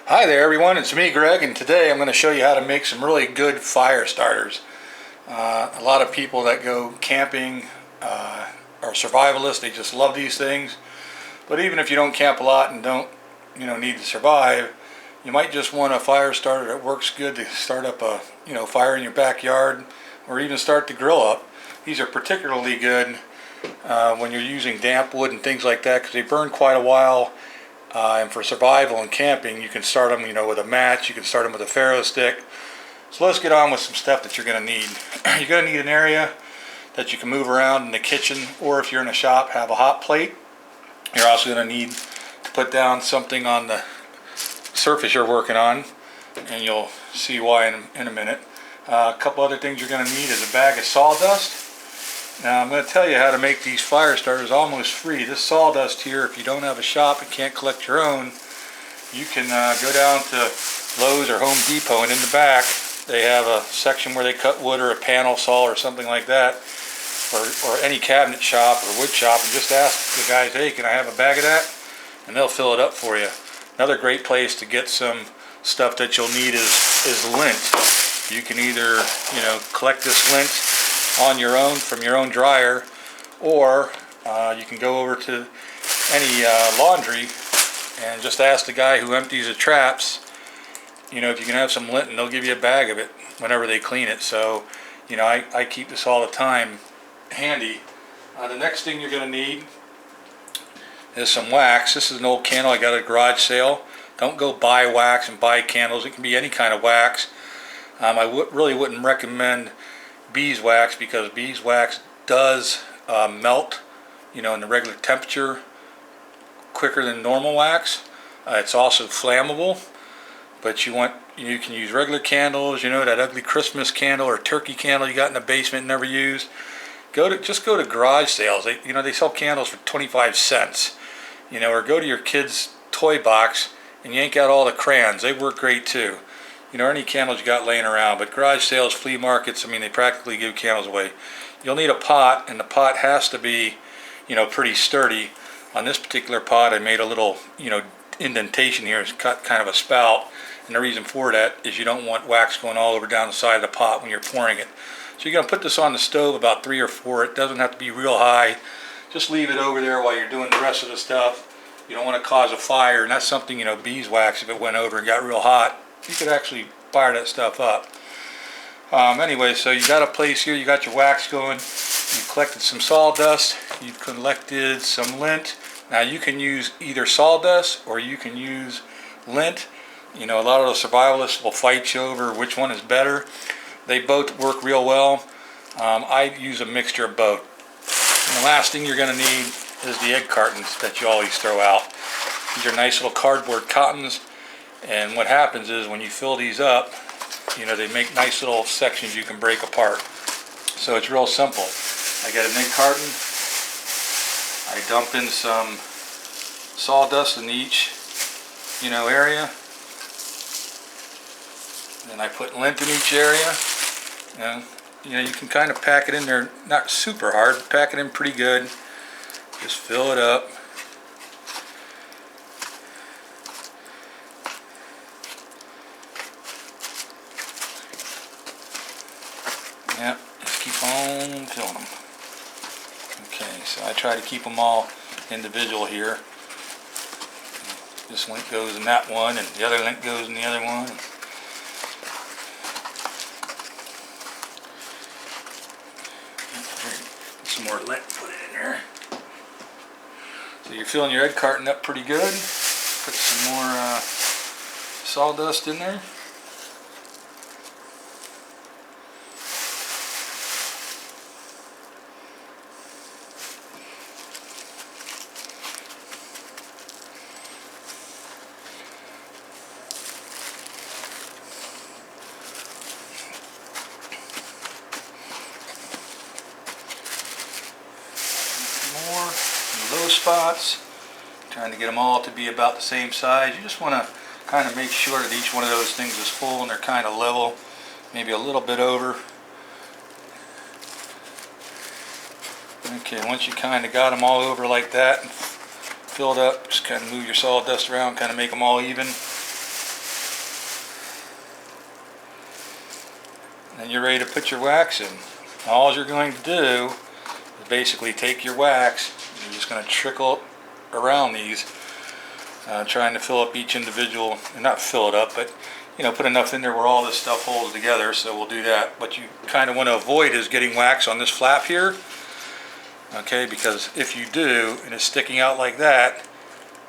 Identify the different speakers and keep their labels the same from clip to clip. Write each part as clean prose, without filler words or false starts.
Speaker 1: Hi there everyone, it's me Greg, and today I'm going to show you how to make some really good fire starters. A lot of people that go camping are survivalists. They just love these things. But even if you don't camp a lot and don't need to survive, you might just want a fire starter that works good to start up a fire in your backyard, or even start the grill up. These are particularly good when you're using damp wood and things like that, because they burn quite a while. And for survival and camping, you can start them, with a match. You can start them with a Ferro stick. So let's get on with some stuff that you're going to need. You're going to need an area that you can move around in the kitchen, or if you're in a shop, have a hot plate. You're also going to need to put down something on the surface you're working on, and you'll see why in a minute. A couple other things you're going to need is a bag of sawdust. Now I'm going to tell you how to make these fire starters almost free. This sawdust here, if you don't have a shop and can't collect your own, you can go down to Lowe's or Home Depot, and in the back they have a section where they cut wood, or a panel saw or something like that, or any cabinet shop or wood shop, and just ask the guys, hey, can I have a bag of that? And they'll fill it up for you. Another great place to get some stuff that you'll need is lint. You can either collect this lint on your own from your own dryer, or you can go over to any laundry and just ask the guy who empties the traps, if you can have some lint, and they'll give you a bag of it whenever they clean it. So, I keep this all the time handy. The next thing you're going to need is some wax. This is an old candle I got at a garage sale. Don't go buy wax and buy candles. It can be any kind of wax. I really wouldn't recommend beeswax, because beeswax does melt in the regular temperature quicker than normal wax. It's also flammable, but you can use regular candles, that ugly Christmas candle or turkey candle you got in the basement and never used. Just go to garage sales. They sell candles for 25 cents, or go to your kid's toy box and yank out all the crayons. They work great too. Any candles you got laying around. But garage sales, flea markets, they practically give candles away. You'll need a pot, and the pot has to be, pretty sturdy. On this particular pot, I made a little, indentation here. It's cut kind of a spout, and the reason for that is you don't want wax going all over down the side of the pot when you're pouring it. So you're going to put this on the stove about 3 or 4. It doesn't have to be real high. Just leave it over there while you're doing the rest of the stuff. You don't want to cause a fire, and that's something, beeswax, if it went over and got real hot, you could actually fire that stuff up. Anyway, so you got a place here, you got your wax going, you collected some sawdust, you collected some lint. Now you can use either sawdust or you can use lint. A lot of the survivalists will fight you over which one is better. They both work real well. I use a mixture of both. And the last thing you're going to need is the egg cartons that you always throw out. These are nice little cardboard cottons. And what happens is when you fill these up, they make nice little sections you can break apart. So it's real simple. I get an egg carton. I dump in some sawdust in each, area. Then I put lint in each area. And, you can kind of pack it in there, not super hard, but pack it in pretty good. Just fill it up. Yep, just keep on filling them. Okay, so I try to keep them all individual here. This lint goes in that one, and the other lint goes in the other one. Get some more lint, put it in there. So you're filling your egg carton up pretty good. Put some more sawdust in there. Low spots, trying to get them all to be about the same size. You just want to kind of make sure that each one of those things is full and they're kind of level, maybe a little bit over. Okay, once you kind of got them all over like that and filled up, just kind of move your sawdust around, kind of make them all even. and you're ready to put your wax in. All you're going to do is basically take your wax, and you're just going to trickle around these, trying to fill up each individual, and not fill it up, but put enough in there where all this stuff holds together. So we'll do that. What you kind of want to avoid is getting wax on this flap here, okay, because if you do and it's sticking out like that,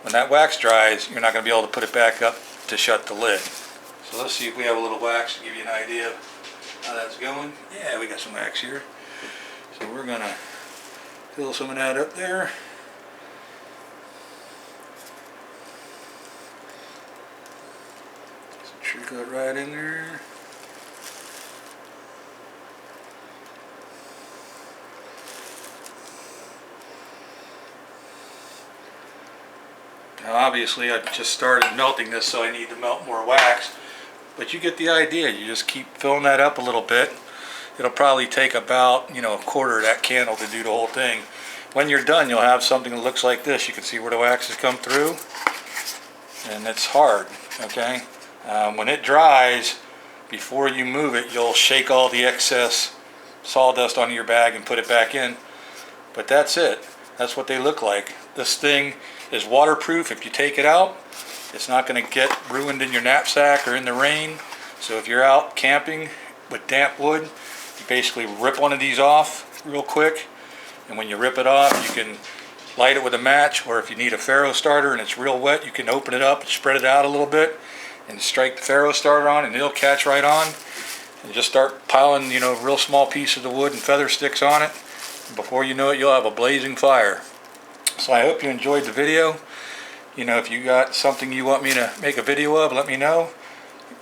Speaker 1: when that wax dries, you're not going to be able to put it back up to shut the lid. So let's see if we have a little wax to give you an idea of how that's going. Yeah, we got some wax here. So we're going to fill some of that up there. So trickle it right in there. Now obviously I just started melting this, so I need to melt more wax, but you get the idea. You just keep filling that up a little bit. It'll probably take about a quarter of that candle to do the whole thing. When you're done, you'll have something that looks like this. You can see where the wax has come through, and it's hard, okay? When it dries, before you move it, you'll shake all the excess sawdust onto your bag and put it back in. But that's it. That's what they look like. This thing is waterproof. If you take it out, it's not going to get ruined in your knapsack or in the rain. So if you're out camping with damp wood, you basically rip one of these off real quick, and when you rip it off, you can light it with a match, or if you need a Faro starter and it's real wet, you can open it up and spread it out a little bit and strike the Faro starter on, and it'll catch right on. And just start piling real small pieces of wood and feather sticks on it, and before you know it, you'll have a blazing fire. So I hope you enjoyed the video. If you got something you want me to make a video of, let me know.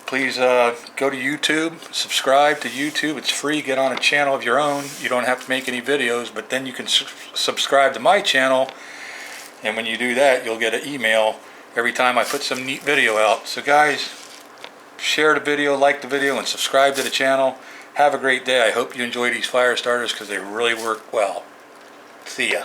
Speaker 1: Please go to YouTube, subscribe to YouTube. It's free. Get on a channel of your own. You don't have to make any videos, but then you can subscribe to my channel, and when you do that, you'll get an email every time I put some neat video out. So guys, share the video, like the video, and subscribe to the channel. Have a great day. I hope you enjoy these fire starters because they really work well. See ya.